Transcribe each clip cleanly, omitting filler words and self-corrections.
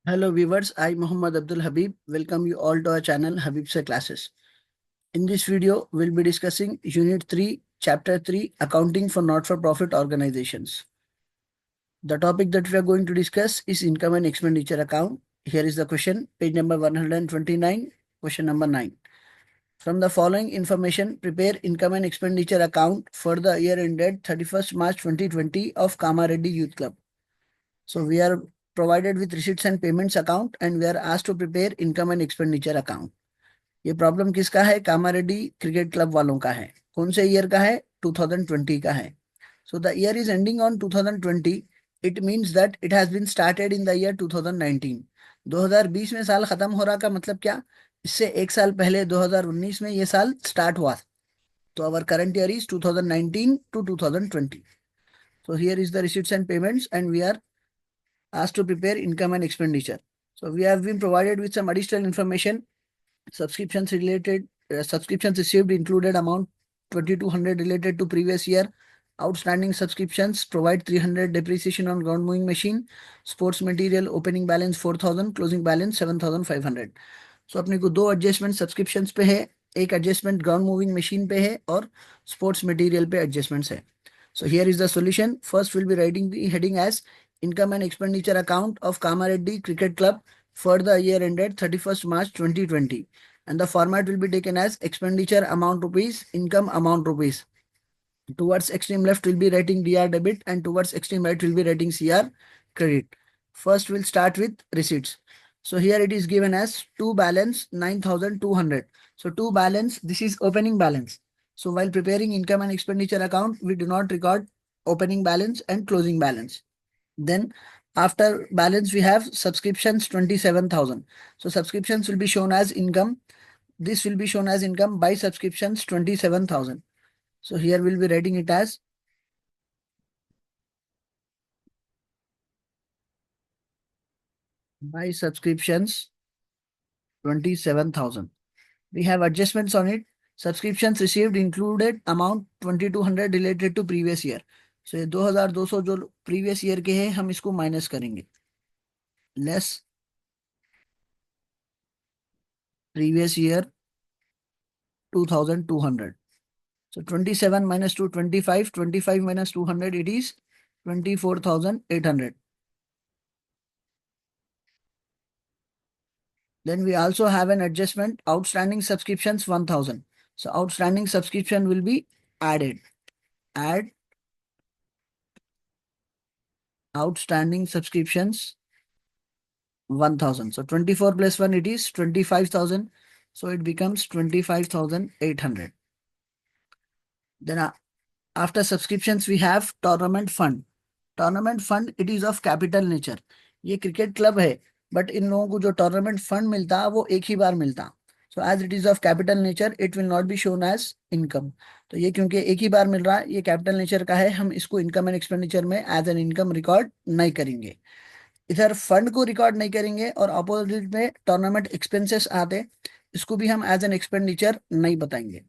Hello viewers, I Muhammad Abdul Habib welcome you all to our channel Habib Sir Classes. In this video, we'll be discussing Unit 3, Chapter 3, Accounting for Not-for-Profit Organizations. The topic that we are going to discuss is Income and Expenditure Account. Here is the question, page number 129, question number 9. From the following information, prepare Income and Expenditure Account for the year ended 31st March 2020 of Kamareddy Youth Club. So we are provided with receipts and payments account and we are asked to prepare income and expenditure account. ये problem किसका है? Kamareddy cricket club वालों का है. कौन से year का है? 2020 का है. So the year is ending on 2020. It means that it has been started in the year 2019. 2020 में साल खत्म हो रहा का मतलब क्या? इससे एक साल पहले 2019 में ये साल स्टार्ट हुआ. तो our current year is 2019 to 2020. So here is the receipts and payments and we are asked to prepare income and expenditure. So we have been provided with some additional information. Subscriptions received included amount 2200 related to previous year. Outstanding subscriptions provide 300 depreciation on ground moving machine. Sports material opening balance 4000, closing balance 7500. So अपने को दो adjustment subscriptions पे है, एक adjustment ground moving machine पे है और sports material पे एडजस्टमेंट्स है. So here is the solution. First we'll be writing the heading as income and expenditure account of Kamareddy Cricket Club for the year ended 31st March 2020. And the format will be taken as expenditure amount rupees, income amount rupees. Towards extreme left we'll be writing DR debit and towards extreme right we'll be writing CR credit. First we'll start with receipts. So here it is given as to balance 9200. So to balance, this is opening balance. So while preparing income and expenditure account, we do not record opening balance and closing balance. Then after balance, we have subscriptions 27,000. So subscriptions will be shown as income. This will be shown as income by subscriptions 27,000. So here we'll be writing it as by subscriptions 27,000. We have adjustments on it. Subscriptions received included amount 2200 related to previous year. So ये 2200 जो previous year के हैं हम इसको minus करेंगे. Less previous year 2200. So 27 minus 2, 25. 25 minus 200, it is 24,800. Then we also have an adjustment, outstanding subscriptions 1000. So outstanding subscription will be added. Add outstanding subscriptions 1000. So 24 plus 1, it is 25,000. So it becomes 25,800. Then after subscriptions, we have tournament fund. Tournament fund it is of capital nature. ये cricket club है but in लोगों को जो tournament fund मिलता वो एक ही बार मिलता. So as it is of capital nature it will not be shown as income. तो ये क्योंकि एक ही बार मिल रहा है, ये कैपिटल नेचर का है, हम इसको इनकम एंड एक्सपेंडिचर में एज एन इनकम रिकॉर्ड नहीं करेंगे. इधर फंड को रिकॉर्ड नहीं करेंगे और अपोजिट में टूर्नामेंट एक्सपेंसेस आते, इसको भी हम एज एन एक्सपेंडिचर नहीं बताएंगे.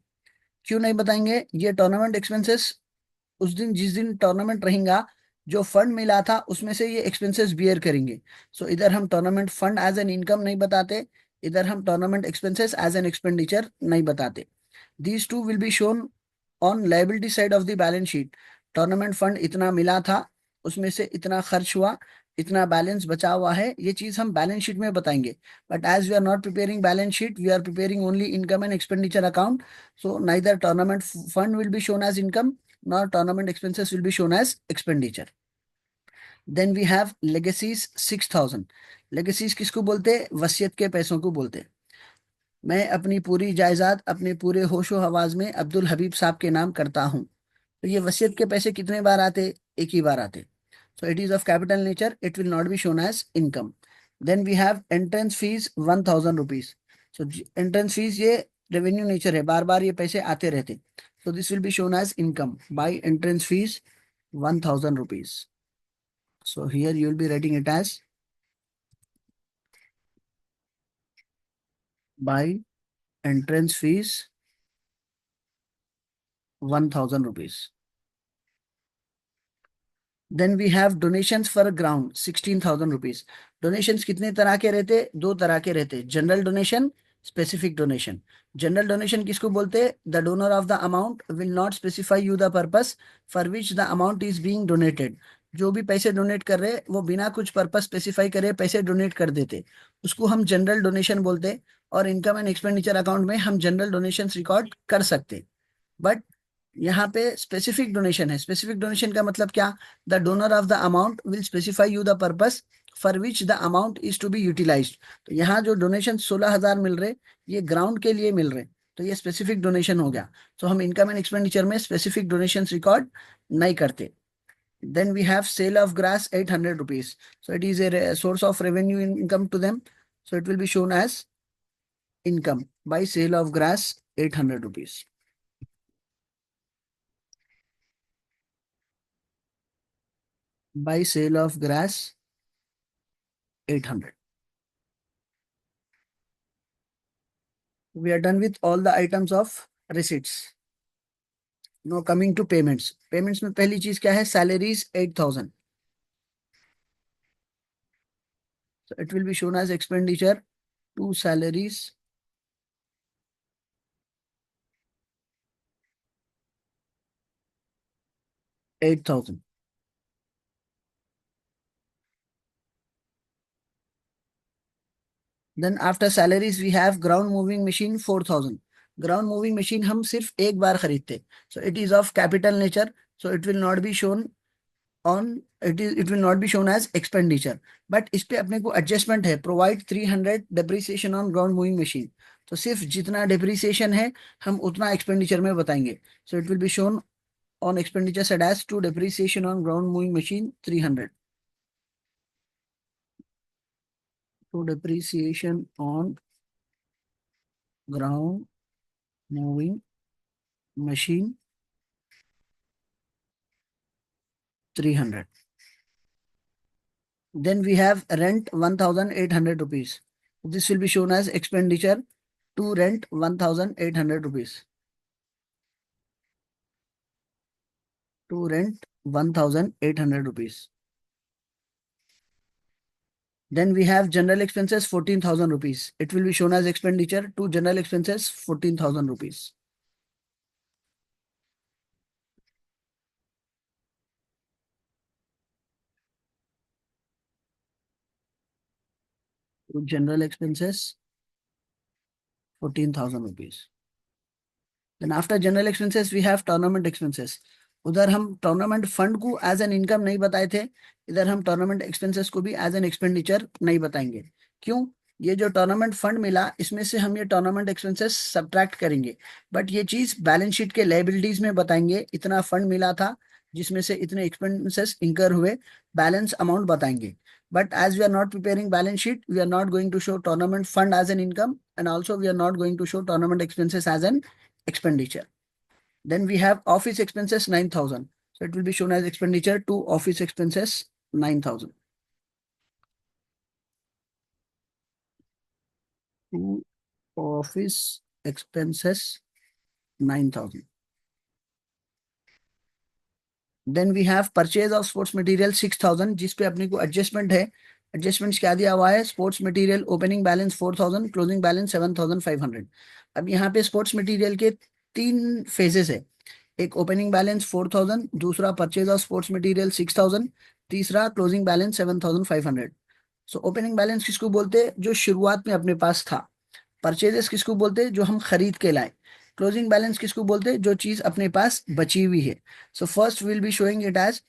क्यों नहीं बताएंगे? ये टूर्नामेंट एक्सपेंसेस उस दिन जिस दिन टूर्नामेंट रहेगा जो फंड मिला था उसमें से ये एक्सपेंसेस बियर करेंगे. सो इधर हम tournament fund as an income नहीं बताते, इधर हम tournament expenses as an expenditure नहीं बताते. These two will be shown on liability side of the balance sheet. Tournament fund इतना मिला था, उसमें से इतना खर्च हुआ, इतना बैलेंस बचा हुआ है, ये चीज हम बैलेंस शीट में बताएंगे. But as we are not preparing balance sheet, we are preparing only income and expenditure account. So neither tournament fund will be shown as income nor tournament expenses will be shown as expenditure. Then we have legacies 6000. Legacies किसको बोलते हैं? वसीयत के पैसों को बोलते हैं. मैं अपनी पूरी जायदाद अपने पूरे होशो हवास में अब्दुल हबीब साहब के नाम करता हूं. तो ये वसीयत के पैसे कितने बार आते? एक ही बार आते. So it is of capital nature, it will not be shown as income. Then we have entrance fees 1000 rupees. So entrance fees ये revenue nature है, बार बार ये पैसे आते रहते. So this will be shown as income by entrance fees 1000 rupees. So here you will be writing it as by entrance fees 1000 rupees. Then we have donations for ground 16,000 rupees. Donations कितने तरह के रहते? दो तरह के रहते, general donation, specific donation. General donation किसको बोलते? The donor of the amount will not specify you the purpose for which the amount is being donated. जो भी पैसे डोनेट कर रहे वो बिना कुछ पर्पस स्पेसिफाई करे पैसे डोनेट कर देते, उसको हम जनरल डोनेशन बोलते। और इनकम एंड एक्सपेंडिचर अकाउंट में हम जनरल डोनेशन रिकॉर्ड कर सकते। बट यहाँ पे स्पेसिफिक डोनेशन है। स्पेसिफिक डोनेशन का मतलब क्या? The donor of the amount will specify you the purpose for which the amount is to be utilised. तो यहाँ जो डोनेशन 16,000 मिल रहे, ये ग्राउंड के लिए मिल रहे, तो ये स्पेसिफिक डोनेशन हो गया। तो हम इनकम एंड एक्सपेंडिचर में स्पेसिफिक डोनेशन रिकॉर्ड नहीं करते। Then we have sale of grass 800 rupees. So it is a source of revenue income to them, so it will be shown as income by sale of grass 800 rupees. By sale of grass 800. We are done with all the items of receipts. Now coming to payments. Payments में पहली चीज क्या है? Salaries 8,000. So it will be shown as expenditure to salaries 8,000. Then after salaries we have ground moving machine 4,000. Ground moving machine हम सिर्फ एक बार खरीदते. So it is of capital nature. So it will not be shown on, it will not be shown as expenditure. But इस पे अपने को adjustment है, provide 300 depreciation on ground moving machine. तो सिर्फ जितना depreciation है हम उतना expenditure में बताएंगे. So it will be shown on expenditure side as to depreciation on ground moving machine 300. To depreciation on ground moving machine 300. Then we have rent 1,800 rupees. This will be shown as expenditure to rent 1,800 rupees. To rent 1,800 rupees. Then we have general expenses 14,000 rupees. It will be shown as expenditure to general expenses 14,000 rupees. To general expenses 14,000 rupees. Then after general expenses we have tournament expenses. उधर हम tournament fund को as an income नहीं बताए थे, इधर हम tournament expenses को भी एज एन एक्सपेंडिचर नहीं बताएंगे। क्यों? ये जो टूर्नामेंट फंड मिला इसमें से हम ये टूर्नामेंट एक्सपेंसेस सब्ट्रैक्ट करेंगे, बट ये चीज बैलेंस शीट के लायबिलिटीज में बताएंगे। इतना फंड मिला था जिसमें से इतने एक्सपेंसेस इंकर हुए, बैलेंस अमाउंट बताएंगे। But as we are not preparing balance sheet, we are not going to show tournament fund as an income, and also we are not going to show tournament expenses as an expenditure. Then we have office expenses 9,000. So it will be shown as expenditure to office expenses 9,000. To office expenses 9,000. Then we have purchase of sports material 6,000, जिस पे अपने को adjustment है। Adjustments क्या दिया हुआ है? Sports material opening balance 4,000, closing balance 7,500। अब यहाँ पे स्पोर्ट्स मटेरियल के तीन फेजेस है। एक ओपनिंग बैलेंस 4,000, दूसरा परचेज ऑफ स्पोर्ट्स मटेरियल 6,000, तीसरा closing balance 7,500। So opening balance किसको बोलते हैं? जो शुरुआत में अपने पास था। परचेजेस किसको बोलते हैं? जो हम खरीद के लाए। क्लोजिंग बैलेंस किसको बोलते हैं? जो चीज अपने पास बची हुई है। So first will be showing it as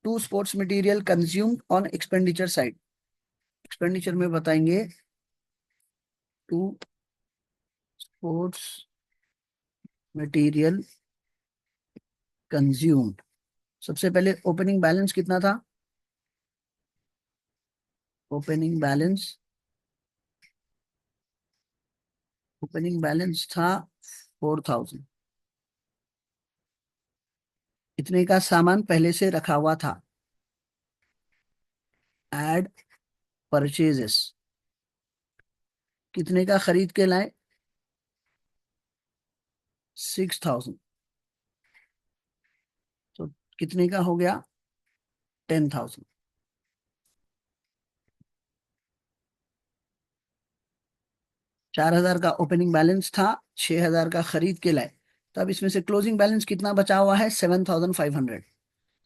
to sports material consumed on expenditure side. Expenditure में बताएंगे टू स्पोर्ट्स मटेरियल कंज्यूम्ड। सबसे पहले ओपनिंग बैलेंस कितना था? ओपनिंग बैलेंस, ओपनिंग बैलेंस था 4,000। इतने का सामान पहले से रखा हुआ था। एड परचेजेस, कितने का खरीद के लाए? 6,000। तो कितने का हो गया? 10,000। 4,000 का ओपनिंग बैलेंस था, 6,000 का खरीद के लाए, तो अब इसमें से क्लोजिंग बैलेंस कितना बचा हुआ है? 7,500।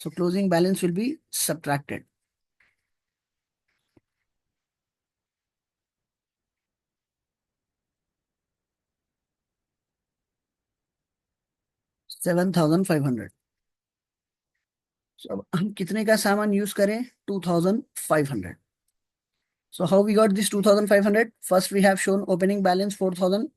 सो closing balance will be subtracted. 7,500। अब हम कितने का सामान यूज करें? 2,500। So how we got this 2,500? First we have shown opening balance 4,000.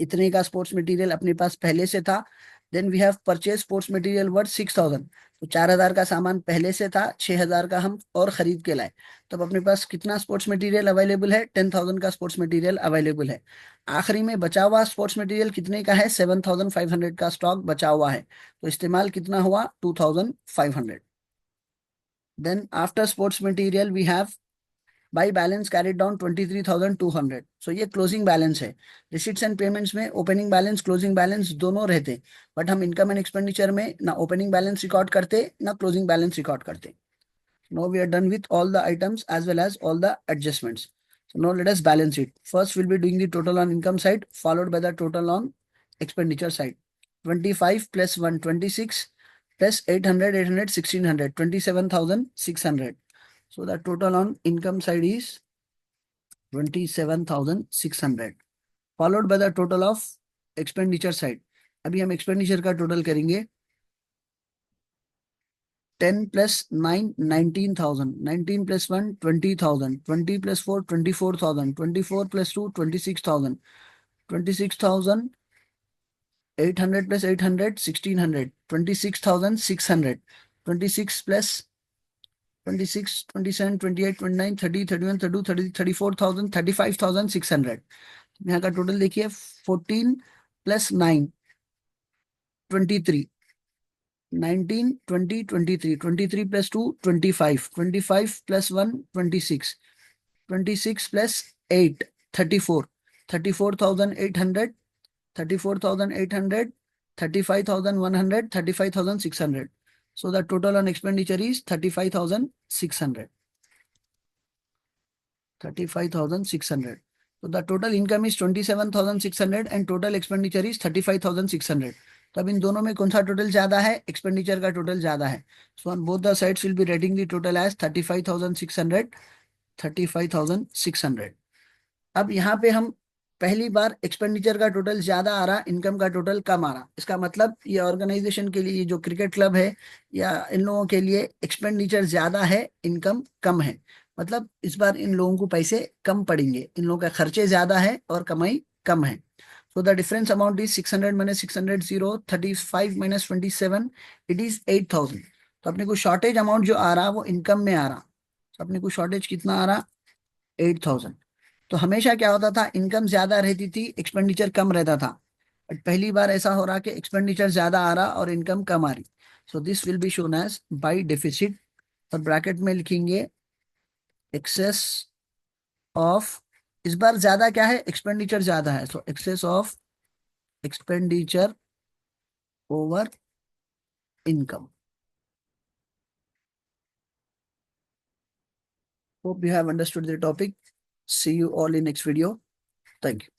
इतने का स्पोर्ट्स मटेरियल अपने पास पहले से था। Then we have purchase sports material worth 6,000। तो 4,000 का सामान पहले से था, 6,000 का हम और खरीद के लाए। तब अपने पास कितना स्पोर्ट्स मटेरियल अवेलेबल है? 10,000 का स्पोर्ट्स मटेरियल अवेलेबल है। आखिरी में बचा हुआ स्पोर्ट्स मटेरियल कितने का है? 7,500 का स्टॉक बचा हुआ है। तो इस्तेमाल कितना हुआ? 2,500। Then after sports material we have by balance carried down 23,200। सो ये क्लोजिंग बैलेंस है। रिसीट्स एंड पेमेंट्स में ओपनिंग बैलेंस क्लोजिंग बैलेंस दोनों रहते, बट हम इनकम एंड एक्सपेंडिचर में ना ओपनिंग बैलेंस रिकॉर्ड करते ना क्लोजिंग बैलेंस रिकॉर्ड करते। Now we are done with all the items as well as all the adjustments. So now let us balance it. First we'll be doing the total on income side, followed by the total on expenditure side. 25 plus 1, 26 plus 800, 800, 1600, 27,600. So the total on income side is 27,600, followed by the total of expenditure side. अभी हम expenditure का total करेंगे। 10 plus 9, 19,000, 19 plus 1, 20,000, 20 plus 4, 24,000, 24 plus 2, 26,000, 26,800 plus 800, 1,600, 26,600, 26 plus 26, 27, 28, 29, 30, 31, 32, 30, 34,000, 35,600। यहाँ का total देखिए, 14 plus 9, 23, 19, 20, 23, 23 plus 2, 25, 25 plus 1, 26, 26 plus 8, 34, 34,800, 34,800, 35,100, 35,600. So the total on expenditure is 35,600. 35,600. So the total income is 27,600 and total expenditure is 35,600. तो अब इन दोनों में कौन सा टोटल ज्यादा है? एक्सपेंडिचर का टोटल ज्यादा है। So on both the sides will be writing the total as 35,600, 35,600। अब यहाँ पे हम पहली बार एक्सपेंडिचर का टोटल ज्यादा आ रहा, इनकम का टोटल कम आ रहा। इसका मतलब ये ऑर्गेनाइजेशन के लिए, जो क्रिकेट क्लब है या इन लोगों के लिए, एक्सपेंडिचर ज्यादा है, इनकम कम है। मतलब इस बार इन लोगों को पैसे कम पड़ेंगे, इन लोगों का खर्चे ज्यादा है और कमाई कम है। So the difference amount is 600 minus 600, 0, 35 minus 27, it is 8,000। तो अपने को शॉर्टेज अमाउंट जो आ रहा वो इनकम में आ रहा। तो अपने को शॉर्टेज कितना आ रहा? 8,000। तो हमेशा क्या होता था? इनकम ज्यादा रहती थी, एक्सपेंडिचर कम रहता था। बट पहली बार ऐसा हो रहा कि एक्सपेंडिचर ज्यादा आ रहा और इनकम कम आ रही। So this will be shown as by deficit, और ब्रैकेट में लिखेंगे एक्सेस ऑफ। इस बार ज्यादा क्या है? एक्सपेंडिचर ज्यादा है, so excess of expenditure over income. Hope you have understood the topic. See you all in next video. Thank you.